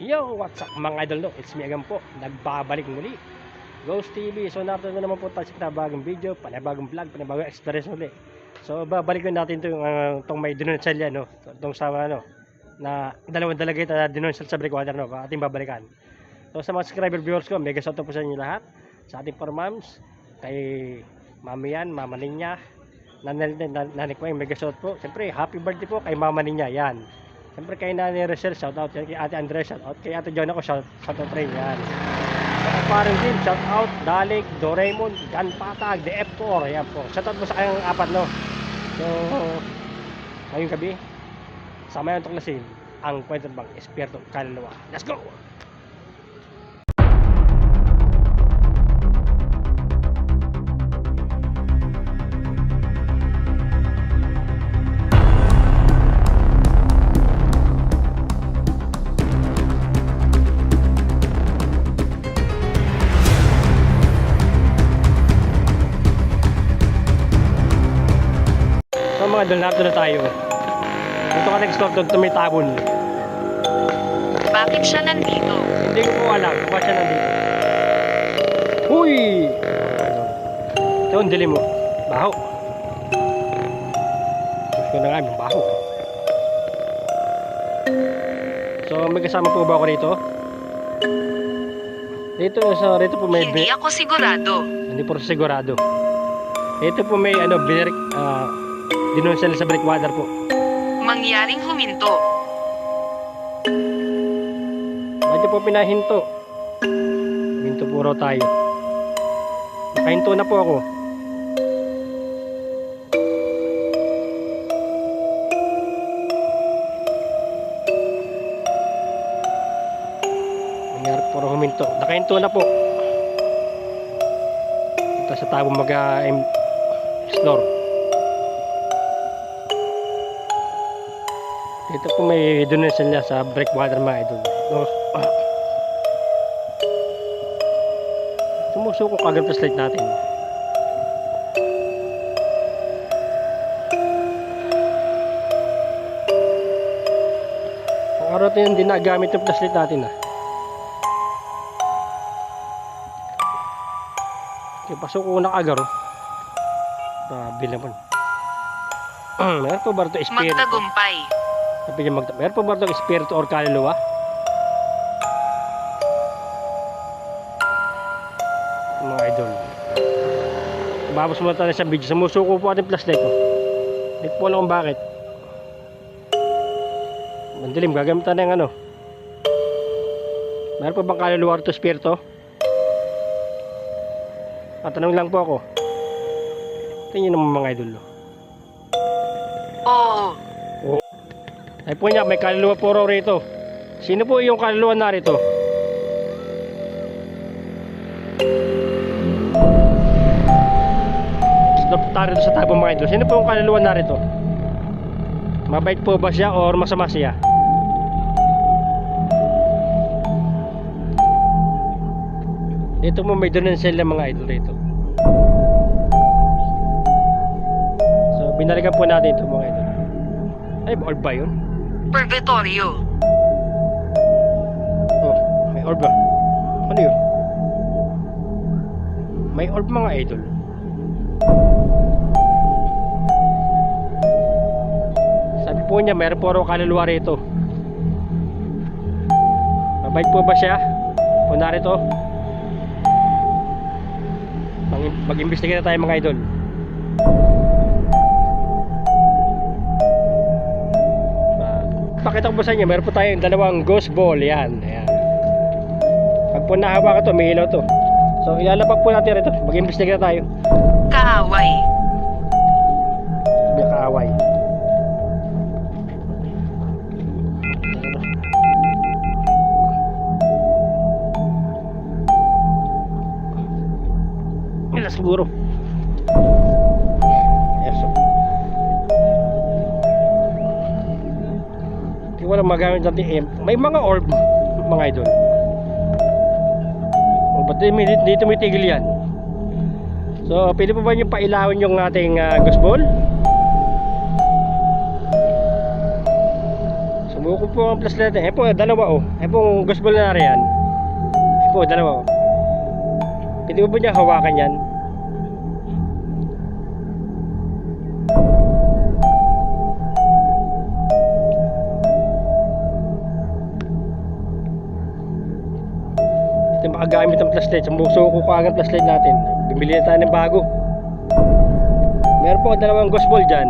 Yo, what's up mga idol, no? It's me again po, nagbabalik muli Ghost TV. So narito na naman po tayo sa panibagong video, panibagong vlog, panibagong experience muli. So babalik natin itong may dinosaur, no? Itong sama, no? Na dalawang dalagay na dinosaur sa breakwater, no? Ating babalikan. So sa mga subscriber viewers ko, mega shout out po sa inyo lahat. Sa ating formams, kay Mami yan, Mama Ninya, Nanay ko, mega shout out po. Siyempre, happy birthday po kay Mama Ninya, yan. Siyempre kay Nanay Rachel, shout out yan. Kay Ate Andres, shout out. Kay Ate Jonah ko, shout out rin yan. Kaya parang din, shout out. Dalik, Doraemon, Gan Patag, DF4. Yan po. Shout out po sa kayong apat, no? So, ngayong gabi, sama yung tuklasin ang kwento bang Espiritu Kaluluwa. Let's go! So mga idol, narito na tayo. Dito ka nag-stop doon, may tabon. Bakit siya nandito? Hindi ko po alam kung bakit siya nandito. Uy! Ito ang dilim mo. Baho. Gusto na nga, may baho. So may kasama po ba ako rito? Rito po may... Hindi ako sigurado. Hindi po sigurado. Ito po may dinosaur sa breakwater po. Mangyaring huminto. Bakit po pinahinto? Hinto po raw tayo. Nakahinto na po ako. Nangyari po raw huminto. Nakahinto na po. Ito sa tabo mag-explore. Ito po may dinosaur niya sa breakwater mga idol. Sumusuko kagad sa slide natin. Ang araw ito yung dinagamit yung flashlight natin. Okay, pasuko na kagad. Grabe naman. Meron po ba ito espiritu? Magtagumpay. Sabi niya meron po ba ito espiritu or kaluluwa? Mga idol, babos muna tayo sa video. Sumusuko po ating flashlight ko. Hindi po alam kung bakit. Mandilim, gagamitan na yung ano. Meron po bang kaluluwa ito espiritu? Tatanong lang po ako. Tingin naman mga idol. Oo. Ay po niya, may kaluluwa po raw rito. Sino po yung kaluluwa narito? Stop tayo sa tabo mga idol. Sino po yung kaluluwa narito? Mabait po ba siya or masama siya? Dito mo may dinosaur ng mga idol rito. So binalikan po natin ito mga idol. Ay, orb ba yun? Purgatorio. Oh, may orb ba? Ano yun? May orb mga idol. Sabi po niya, meron po raw kaluluwa rito. Mabait po ba siya? O narito? Mag-imbestiga na tayo mga idol. Pakita ko po sa inyo, meron po tayong dalawang ghost ball. Yan, ayan. Pag po nahawa ka to, may ilaw to. So ilalapag po natin rito. Mag-imbestiga na tayo. Kaaway. May kaaway. Ila siguro. Yes. Walang magamit natin may mga orb mga idol. O ba't di tumitigil yan? So pwede pa ba nyo pailawin yung ating ghost ball? So Sumuko po ang flashlight. Eh po, dalawa oh. Eh po, gusbol na rin yan. Eh po, dalawa oh. Pwede mo ba niya hawakan yan? Ito makagamit ang flashlight. Sumuko ko agad flashlight natin. Bumili na tayo ng bago. Meron po dalawang gusbol dyan.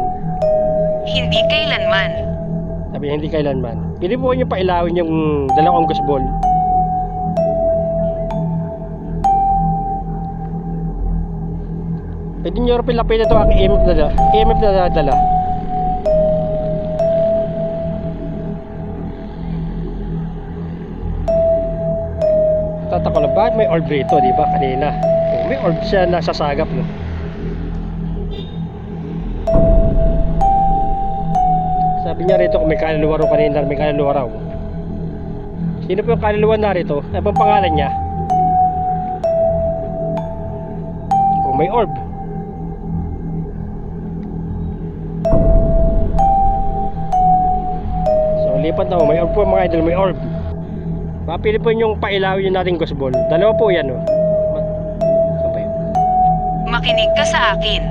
Hindi kailanman. Sabi niya, hindi kailanman. Pili po niyo pailawin yung dalawang gusbol. Pwede niyo rin pilapitin ito ang EMF na dala. Tatako na ba? May orb rito, di ba? Kanina. Oh, may orb siya nasasagap, no? Sabi niya rito kung may kaluluwa raw kanina, may kaluluwa raw. Sino po yung kaluluwa na rito? Ano bang pangalan niya? Kung may orb. So lipat na, may orb po mga idol, may orb. Papili po yung pailawin yung nating gusbol. Dalawa po yan, oh. Saan ba yun? Makinig ka sa akin.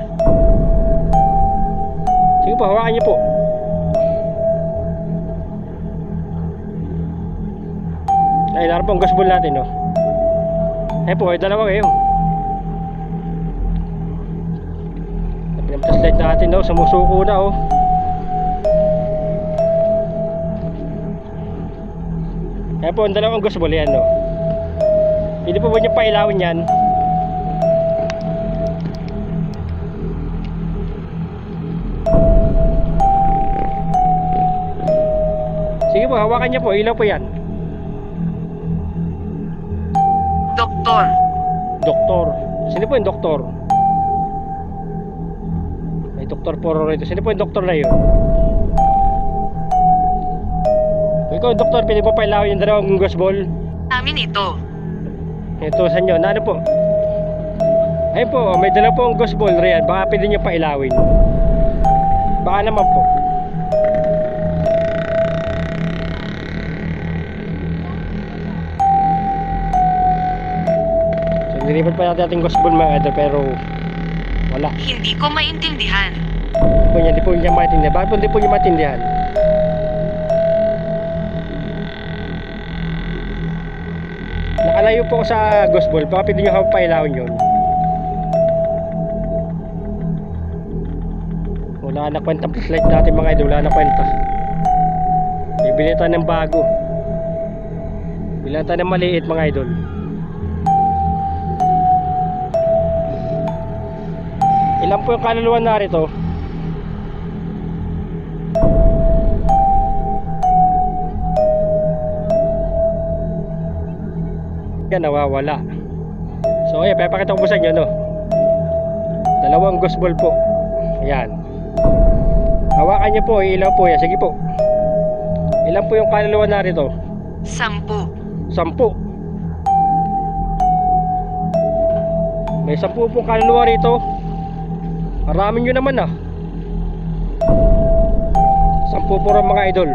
Sige po, hawakan niyo po. Ay, laro po ang gusbol natin, oh. Eh po, dalawa kayo. Pinamtaslight natin, oh. Sumusuko na, oh. Eh po, ang dalawang gusbol yan, oh. Hindi po ba niyo pailawin yan? Sige po, hawakan niya po. Ilaw po yan. Doktor. Doktor. Sino po yung doktor? May doktor po rito. Sino po yung doktor na yun? Kung ikaw yung doktor, pwede po pailawin yung dalawang gusbol. Amin ito. Ito sa inyo. Ano po? Ayun po, may dalawa po ang gusbol riyan. Baka pwede nyo pailawin. Baka naman po. So, nilipat pa natin ating gusbol mga idol, pero wala. Hindi ko maintindihan. Hindi po niya maintindihan. Bakit po hindi po niya maintindihan? Nakalayo po ko sa gusbol. Baka pwede nyo pailawin yun. Wala na kwenta flashlight natin mga idol. Wala na kwenta. Bibili tayo ng bago. Bilang tayo ng maliit mga idol. Ilan po yung kaluluwa narito? Yan, nawawala. So ayan, papakita ko po sa inyo, no? Dalawang gusbol po. Ayan. Hawakan niyo po, ilaw po yan. Sige po. Ilan po yung kaluluwa narito? 10. 10. May 10 pong kaluluwa rito. Marami nyo naman, ah. 10 po rin mga idol.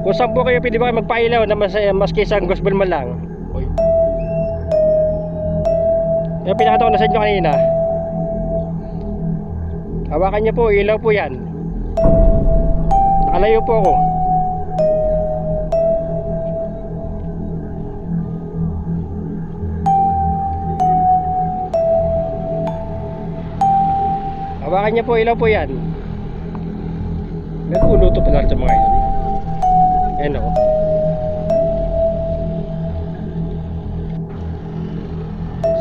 Kung 10 kayo, pwede ba kayo magpailaw na mas kaysa ang gusbol man lang? Uy. Yung pinakita ko na sa inyo kanina. Hawakan niyo po, ilaw po yan. Nakalayo po ako. Hawakan niyo po, ilaw po yan. May puluto pa lang sa mga idol. Ayan o.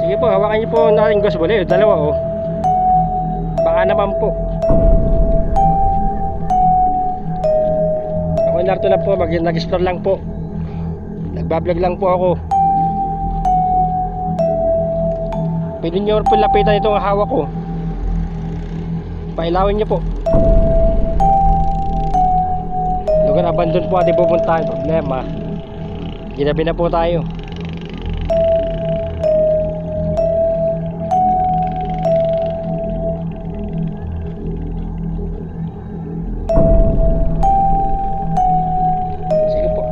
Sige po, hawakan niyo po natin gusbol. Dalawa o. Baka naman po. Ako narito lang po, nag-explore lang po. Nagbablog lang po ako. Pwede nyo po lapitan itong hawak ko. Pailawin nyo po. Lugar abandon po ating pupuntahan. Problema, ginabi na po tayo.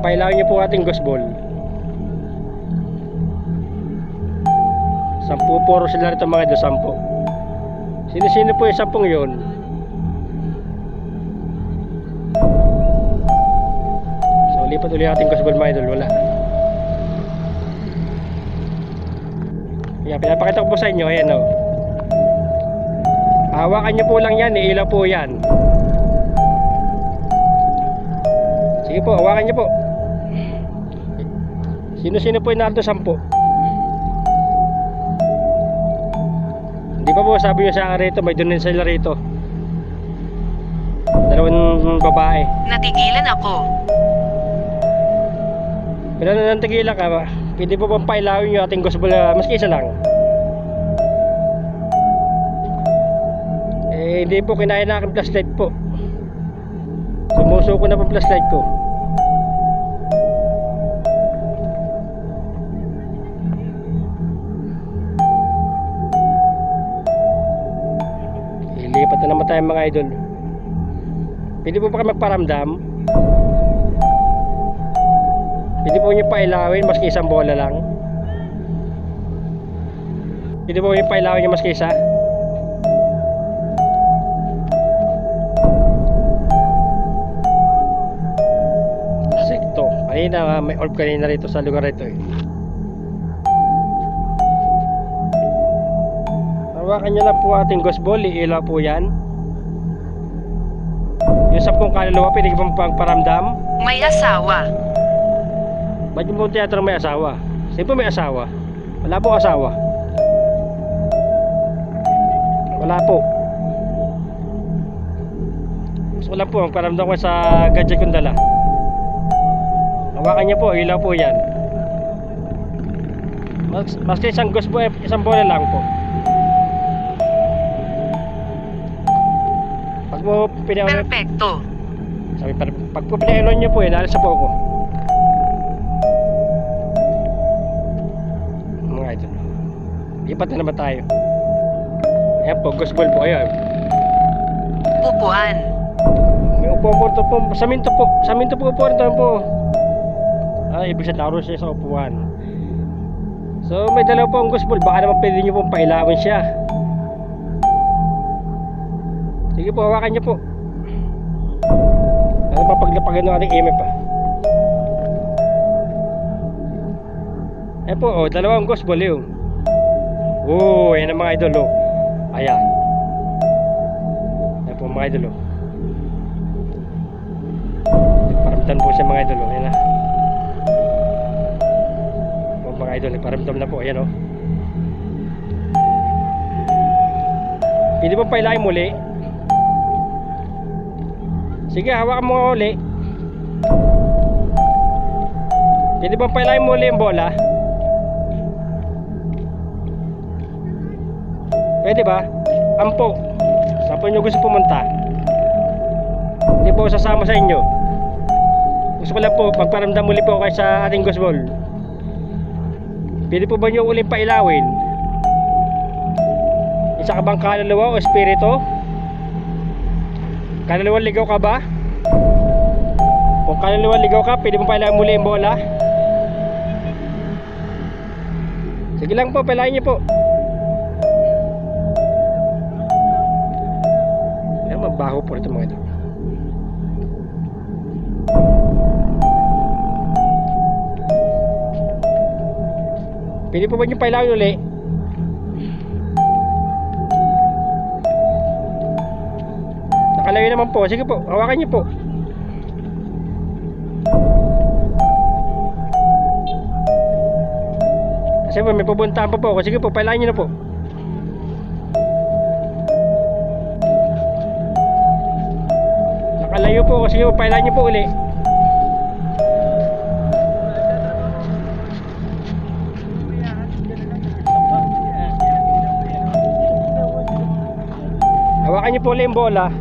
pailawin niyo po ating ghost ball. 10 puro sila rito mga idol, 10. Sino-sino po yung 10 yun? So lipat ulit ating ghost ball mga idol, wala. Yan, pinapakita ko po sa inyo, ayan o. Hawakan nyo po lang yan, ilaw po yan. Sige po, hawakan nyo po. Sino-sino po yung narito 10? Hindi pa po, sabi nyo sa akin rito, may doon sila rito. 2 babae. Natigilan ako. Pero nantigilan ka ba? Pwede po bang pailawin nyo ating ghost ball, maski isa lang? Eh, hindi po kinaya na aking flashlight po. Sumuso ko na po flashlight ko. Ilipat na naman tayo mga idol. Pwede po ba kayo magparamdam? Pwede po nyo pailawin maski isang bola lang. Pwede po nyo pailawin nyo maski isa. Insekto. Kanina may orb kanina rito sa lugar rito eh. Hawakan nyo lang po ating ghost ball. Iilaw po yan. Yung 10 kaluluwa pwede po pagparamdam. May asawa. Ba't yung po teatro may asawa? Sino po may asawa? Wala po asawa. Wala po. So wala po, magparamdam ko sa gadget kong dala. Hawakan niyo po, ilaw po yan. Basta isang ghost po, isang bola lang po. Pag mo pinaulan, Perpekto. sabi, pag po pinaulan niyo po yun, alis na po ako. Mga idol, lipat na naman tayo. Ayan po, ghost ball po, ayan. Upuan. May upuan po ito po, saminto po upuan ito po. Ibig sabihin naroon siya sa upuan. So may dalawa po ang ghost ball, baka naman pwede nyo pong pailawin siya. Sige po, hawakan nyo po. Ano pa paglapagan ng ating EMF pa? Ayan po, oh, dalawang ghost ball yun. Oh, yan ang mga idol, oh. Ayan. Ayan po mga idol, oh. Paramdam po siya mga idol, oh. Ayan na. Oh, mga idol, paramdam na po. Ayan, oh. Pwede mo pailahin muli. Sige, hawakan mo uli. Pwede mo pailahin muli yung bola. Pwede ba? Ampo. Saan po nyo gusto pumunta? Hindi po sasama sa inyo. Gusto ko lang po, magparamdam muli po kayo sa ating ghost ball. Pwede po ba nyo ulit pailawin? Isa ka bang kaluluwa o espiritu? Kaluluwa ligaw ka ba? Kung kaluluwa ligaw ka, pwede mo pailawin muli yung bola. Sige lang po, pailahin nyo po. Mabaho po ito mga ito. Pwede po ba nyo pailawin uli? Nakalayo naman po. Sige po, hawakan nyo po. Kasi po may pupuntahan pa po. Sige po, pailawin nyo na po. Nakalayo po, sige po, pailan nyo po uli. Hawakan nyo po uli yung bola.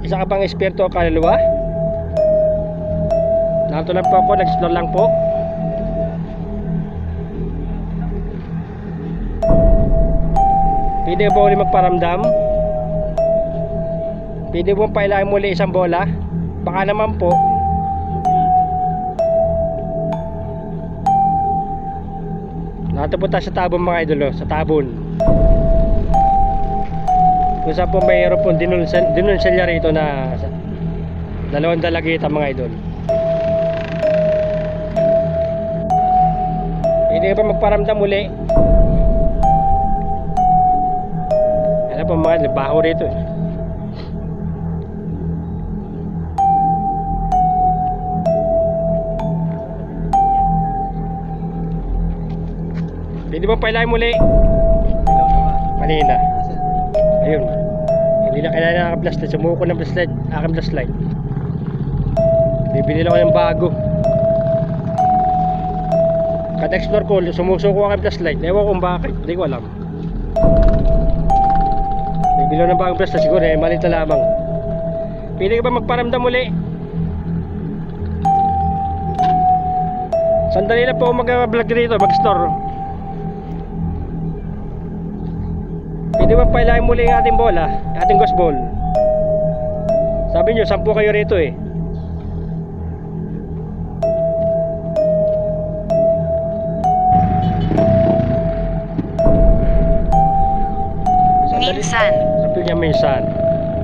Isa ka bang espiritu o kaluluwa? Narito lang po ako, nag-explore lang po. Pwede ba ulit magparamdam? Pwede mo pailahin muli isang bola? Baka naman po. Natapunta sa tabon mga idol, oh, sa tabon. Kung saan po mayroon po dinunselya rito na dalawang dalagita mga idol. Pwede ba magparamdam muli? Ano po mga idol, baho rito eh. Pwede ba pailahin muli? Kanina. Ayun. Hindi na kailangan naka-flashlight. Sumuko ng flashlight. Aking flashlight. Bibili lang ako ng bago. Kada explore ko, sumusuko aking flashlight. Ewan kung bakit. Hindi ko alam. Bibili lang ng bagong flashlight. Siguro eh, malit na lamang. Pwede ka ba magparamdam muli? Sandali lang po mag-vlog dito, mag-store. Pwede ba pailahin muli ang ating bola, ating ghost ball? Sabi nyo, 10 kayo rito eh. Minsan. Sabi niya minsan.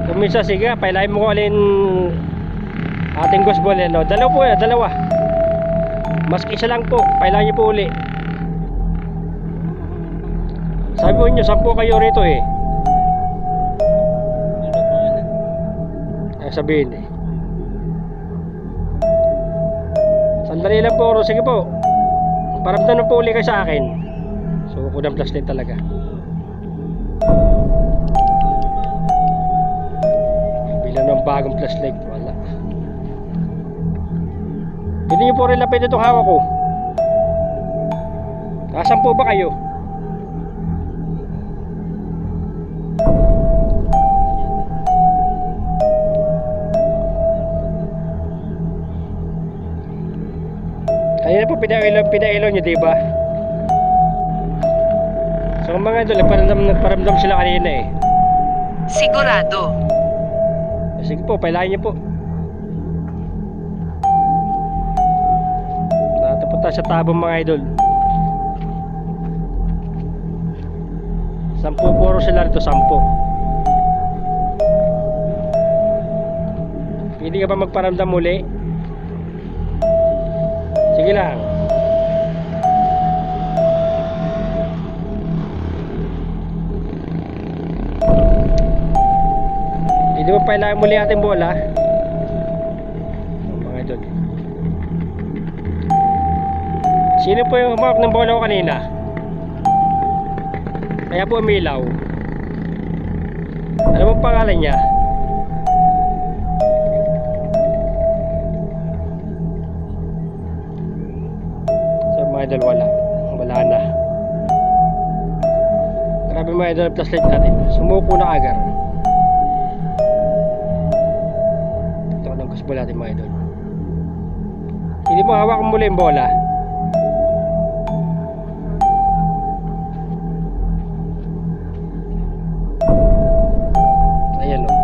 Kung minsan, sige, pailahin mo ko alin ating ghost ball. No? Dalawa po yan, dalawa. Maski isa lang po, pailahin nyo po uli. Sabi po nyo, 10 kayo rito eh. Ay sabihin eh. Sandali lang po, sige po. Paramdam na po uli kayo sa akin. So, ko ng flashlight talaga. Bilang ng bagong flashlight, wala. Hindi nyo po rin lapit itong hawak ko. Kasan po ba kayo? Kanina po pinailaw nyo, diba? So mga idol, nagparamdam sila kanina eh. Sigurado. Sige po, pailahin nyo po. Natapunta sa tabong mga idol. 10 puro sila rito, 10. Pwede ka ba magparamdam muli? Sige lang. Hindi mo pailahin muli ating bola. Mga idol. Sino po yung humawak ng bola ko kanina? Kaya po umilaw. Ano bang pangalan niya? Mga idol, wala na. Grabe mga idol, flashlight natin sumuko na agad. Ito ang ghost ball natin mga idol. Hindi mo hawakan muli yung bola. Ayan o.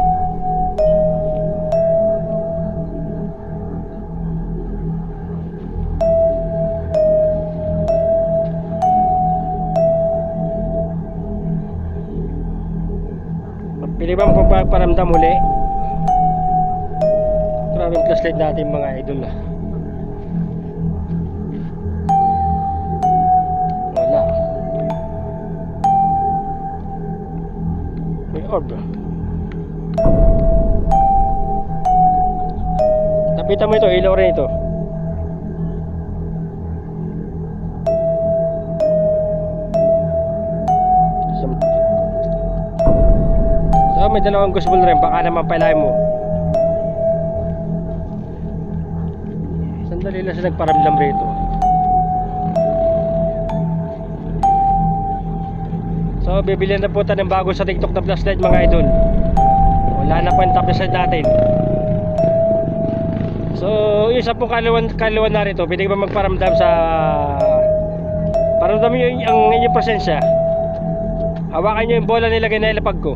Pili ba mo paramdam uli? Grabe yung flashlight natin mga idol ah. Wala. May orb. Tapitan mo ito, ilaw rin ito. May dalawang ghost ball rin, baka naman pailahin mo. Sandali lang siya nagparamdam rito. So bibilihan na po tayo ng bago sa TikTok na flashlight mga idol. Wala na po yung top flashlight natin. So isa po kaluan na rito. Pwede ba magparamdam sa paramdam nyo ang inyong presensya? Hawakan nyo yung bola nilagay na ilapag ko.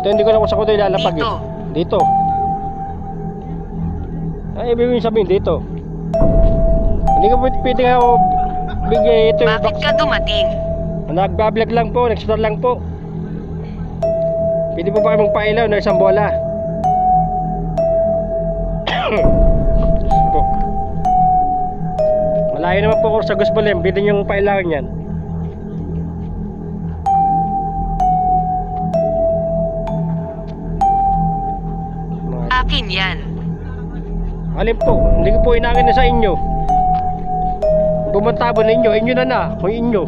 Ito hindi ko na kung saan ko ito ilalapag Dito. Dito. Ay, ibig sabihin dito. Hindi ko pwede nga ako bigay ito yung Bakit box. ka dumating? Nagbablog lang po, nag-store lang po. Pwede po ba kayo magpailaw na isang bola? Po. Malayo naman po ako sa Gusbolem. Pwede nyo pailawin yan. Akin yan. Alin po? Hindi ko po inangin na sa inyo. Bumantabon ninyo, inyo na na. Kung inyo.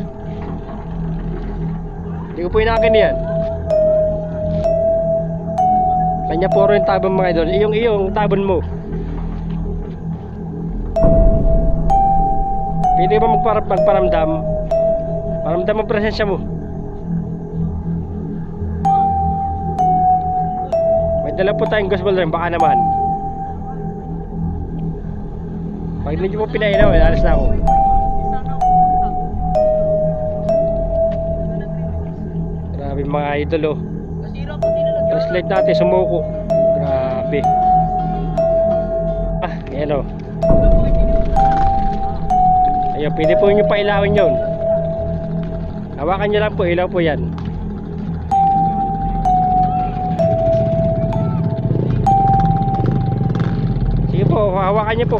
Hindi ko po inangin yan. Kanya puro yung tabon mga idol. Iyong tabon mo. Pwede ba magparamdam? Paramdam ang presensya mo. May dala po tayong gospel rin, baka naman. Pag hindi mo pinailaw, alas na ako. Grabe mga idol oh. Translate natin, sumuko. Grabe. Ah, yan oh. Ayun, pwede po nyo pailawin yun. Hawakan nyo lang po, ilaw po yan. Sige po, hawakan nyo po.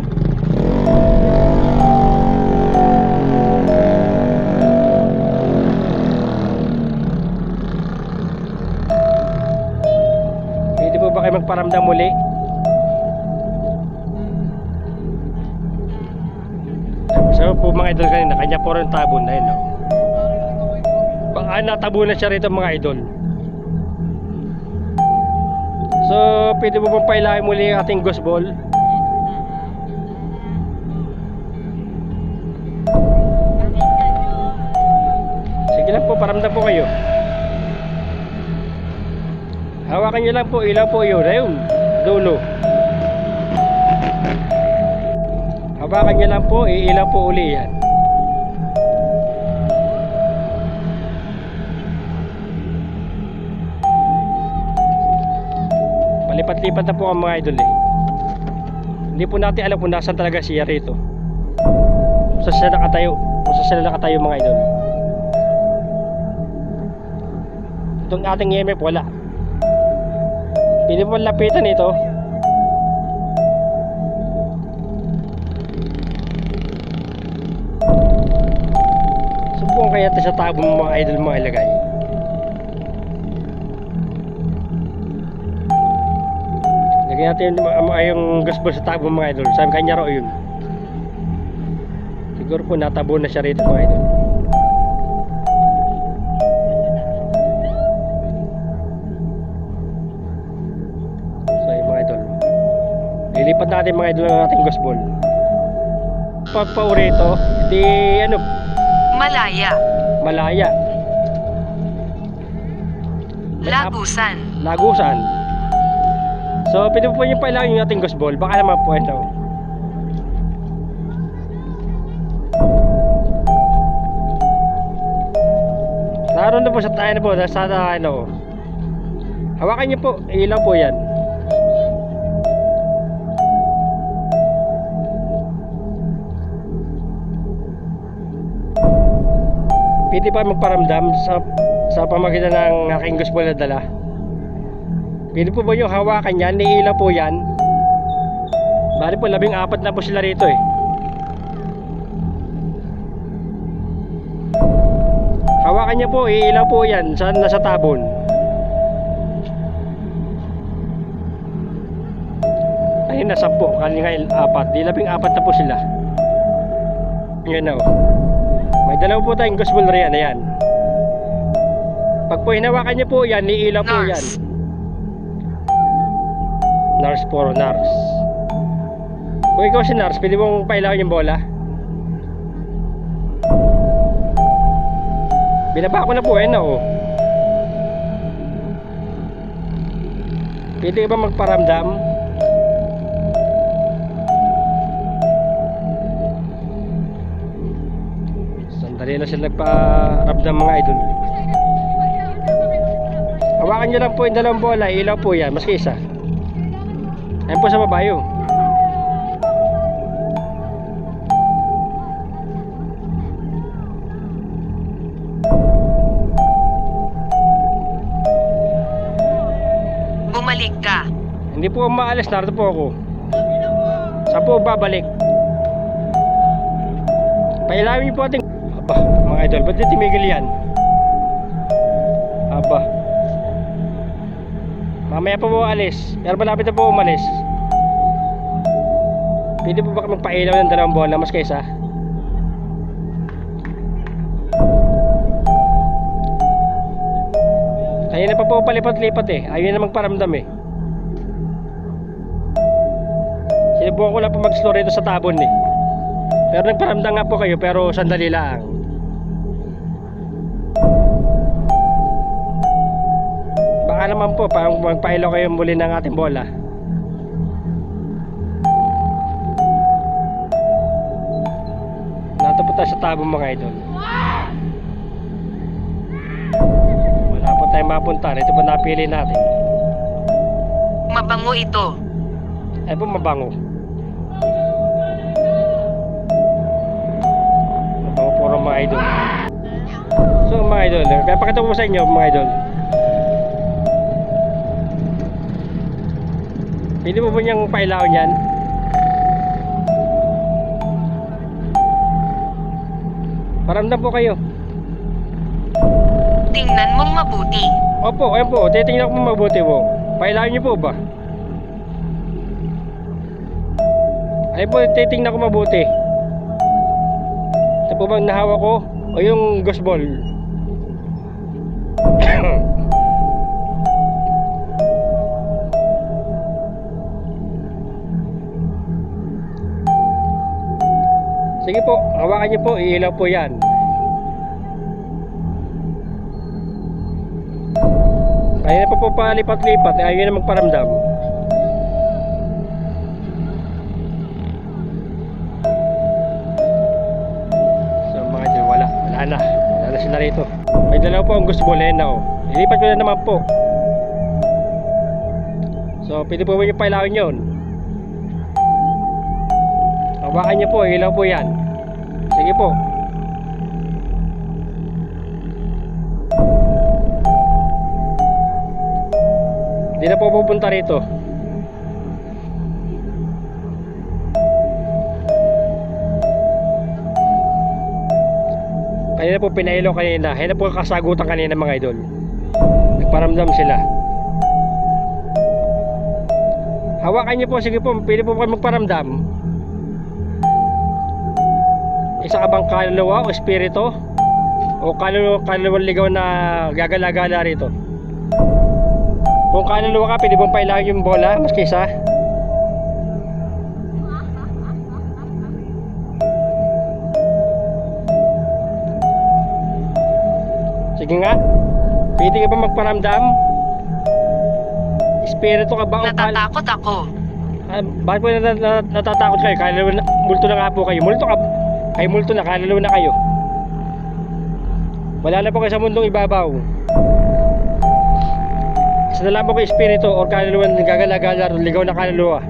Pwede po ba kayo magparamdam muli? So po mga idol kanina, kanya po rin tabon na yun no? Baka natabo na siya rito mga idol. So pwede po bang pailawin muli ang ating ghost ball? Sige lang po, paramdam po kayo. Hawakan nyo lang po, ilaw po yun. Ayun, dulo. Hawakan nyo lang po, iilaw po uli yan. Palipat-lipat na po ang mga idol eh. Hindi po natin alam kung nasan talaga siya rito. Kung saan sila nakatayo. Kung saan sila nakatayo mga idol. Itong ating EMF wala. Pwede po lapitan ito. Subukan kaya ito sa tabong mga idol mga ilagay. Lagyan natin yung gasbol sa tabong mga idol. Sabi kanya raw yun. Siguro po natabo na siya rito mga idol. So yung mga idol, lilipat natin mga idol ang ating gasbol. Pag pauri ito, di ano, Malaya. malaya. Lagusan. Lagusan. So pwede po yung pailawin yung ating ghost ball. Baka naman po ito. Naroon na po sa tayo na po. Sa ano. Hawakan niyo po. Ilaw po yan. Pwede pa magparamdam sa pamagitan ng aking ghost ball na dala. Pwede po ba yung hawakan yan? Niilaw po yan. Bali po 14 na po sila rito eh. Hawakan niya po, iilaw po yan sa nasa tabon. Ayun na 10, kanina 4. Di 14 na po sila. Yan na oh. May dalawa po tayong ghost ball riyan. Ayan. Pag po hinawakan niyo po yan, niilaw po yan. Nars puro Nars. Kung ikaw si Nars, pwede mong pailawin yung bola. Binaba ko na po eh, no? Pwede ba magparamdam? Sandali na sila nagparamdam mga idol. Hawakan nyo lang po yung dalawang bola. Ilaw po yan, maski isa. Ayan po sa babayo. Bumalik ka. Hindi po maalis, narito po ako. Saan po babalik? Pailawin niyo po ating... Aba, mga idol, ba't di timigil yan? Aba. Mamaya po alis. Pero malapit na po umalis. Pwede po ba magpailaw ng dalawang bola mas kaysa? Kaya na pa po palipat-lipat eh. Ayaw na magparamdam eh. Sinubukan ko lang po mag-slow rito sa tabon eh. Pero nagparamdam nga po kayo pero sandali lang. Baka naman po magpailaw kayo muli ng ating bola. Nato po tayo sa tabon mga idol. Wala po tayong mapunta. Ito po napili natin. Mabango ito. Ay po mabango. Mabango puro mga idol. So mga idol, pakita ko po sa inyo mga idol. Pwede mo ba niyang pailaw niyan? Paramdam po kayo. Tingnan mong mabuti. Opo, ayun po. Titingnan ko mabuti po. Pailawin niyo po ba? Ayun po, titingnan ko mabuti. Ito po bang nahawa ko? O yung ghost ball? Sige po, hawakan niyo po. Iilaw po yan. Kaya na po palipat-lipat. Ayaw na magparamdam. So mga idol, wala na. Wala na sila rito. May dalawa po ang gusto bolehin na oh. Ilipat ko na naman po. So pwede po yung pailawin yun. Hawakan niyo po, ilaw po yan. Sige po. Hindi na po pupunta rito. Kanina po pinailaw kanina. Kaya na po kasagutan kanina mga idol. Nagparamdam sila. Hawakan niyo po, sige po. Pwede po kayo magparamdam. Isa ka bang kaluluwa o espiritu? O kaluluwang ligaw na gagala-gala rito? Kung kaluluwa ka, pwede mong pailawin yung bola, maski isa. Sige nga. Pwede ka ba magparamdam? Espiritu ka ba o Natatakot ako. bakit po natatakot kayo? Kaluluwa na, multo na nga po kayo. Multo ka. Ay multo na, kaluluwa na kayo. Wala na po kayo sa mundong ibabaw. Isa na lang po kayo espiritu o kaluluwa na gagala-gala, ligaw na kaluluwa.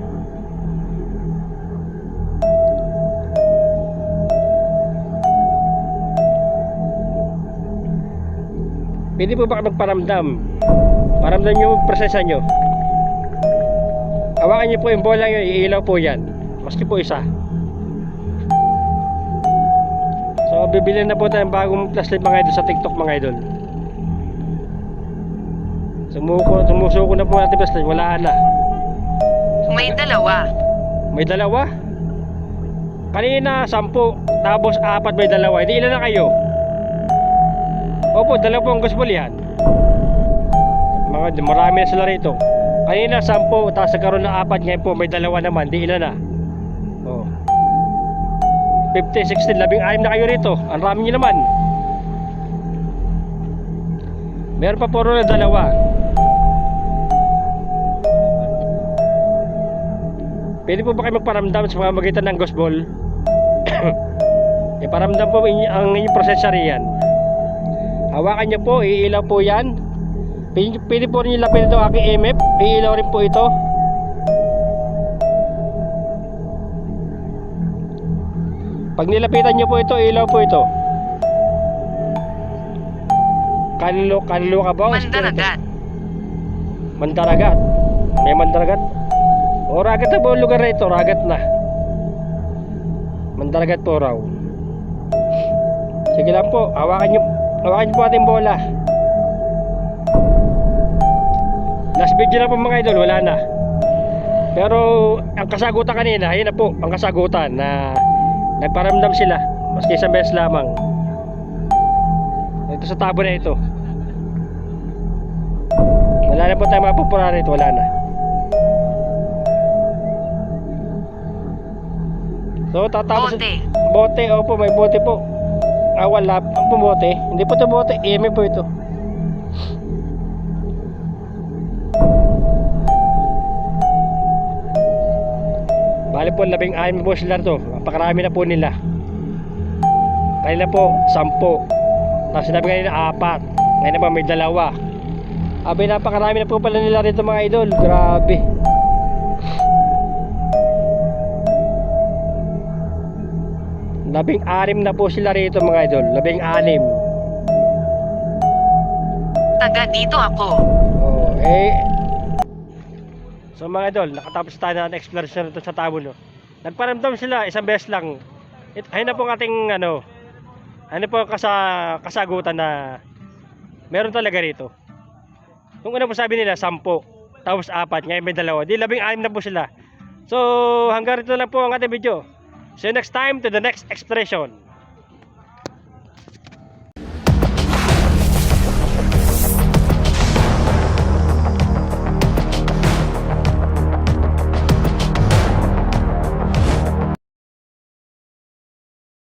Pwede po ba magparamdam? Paramdam nyo yung presensya nyo. Hawakan nyo po yung bola nyo, iilaw po yan. Maski po isa. So bibili na po tayong bagong flashlight mga idol sa TikTok mga idol. Sumusuko na po natin flashlight, wala na. May dalawa. May dalawa? Kanina 10, tapos 4 may dalawa. Hindi ilan na kayo? Opo, dalawa po ang gospel yan. Marami na sila rito. Kanina 10, tapos nagkaroon ng 4, ngayon po may dalawa naman. Di ilan na? Oh. 15, 16, 16 na kayo rito. Ang rami nyo naman. Meron pa puro na dalawa. Pwede po ba kayo magparamdam sa pamamagitan ng ghost ball? Iparamdam po ang inyong prosesya riyan. Hawakan nyo po, iilaw po yan. Pwede po rin yung lapit ito aking EMF. Iilaw rin po ito. Pag nilapitan nyo po ito, iilaw po ito. Kaluluwa ka ba? o espiritu? Mandaragat. Mandaragat. May mandaragat. O ragat na po ang lugar na ito. Ragat na. Mandaragat po raw. Sige lang po. Hawakan nyo po ating bola. Last video na po mga idol. Wala na. Pero ang kasagutan kanina, ayun na po ang kasagutan na nagparamdam sila. Maski isang beses lamang. Ito sa tabo na ito. Wala na po tayo mapupura rito. Wala na. So tatapos Bote. bote, opo, may bote po. Wala po bote. Hindi po ito bote, EMF po ito. Bali po, 16 po sila to. Napakarami na po nila. Kanina po, 10. Tapos sinabi kanina 4. Ngayon naman may 2. Abay, napakarami na po pala nila rito mga idol. Grabe. Labing 6 na po sila rito mga idol. 16. Taga dito ako. Oh, So mga idol, nakatapos tayo na exploration nito sa tabo, no. Nagparamdam sila isang beses lang. Ayun na po ang ating ano po kasagutan na meron talaga rito. Kung una po sabi nila 10, tapos 4, ngayon may 2. Di 16 na po sila. So hanggang rito lang po ang ating video. See you next time to the next exploration.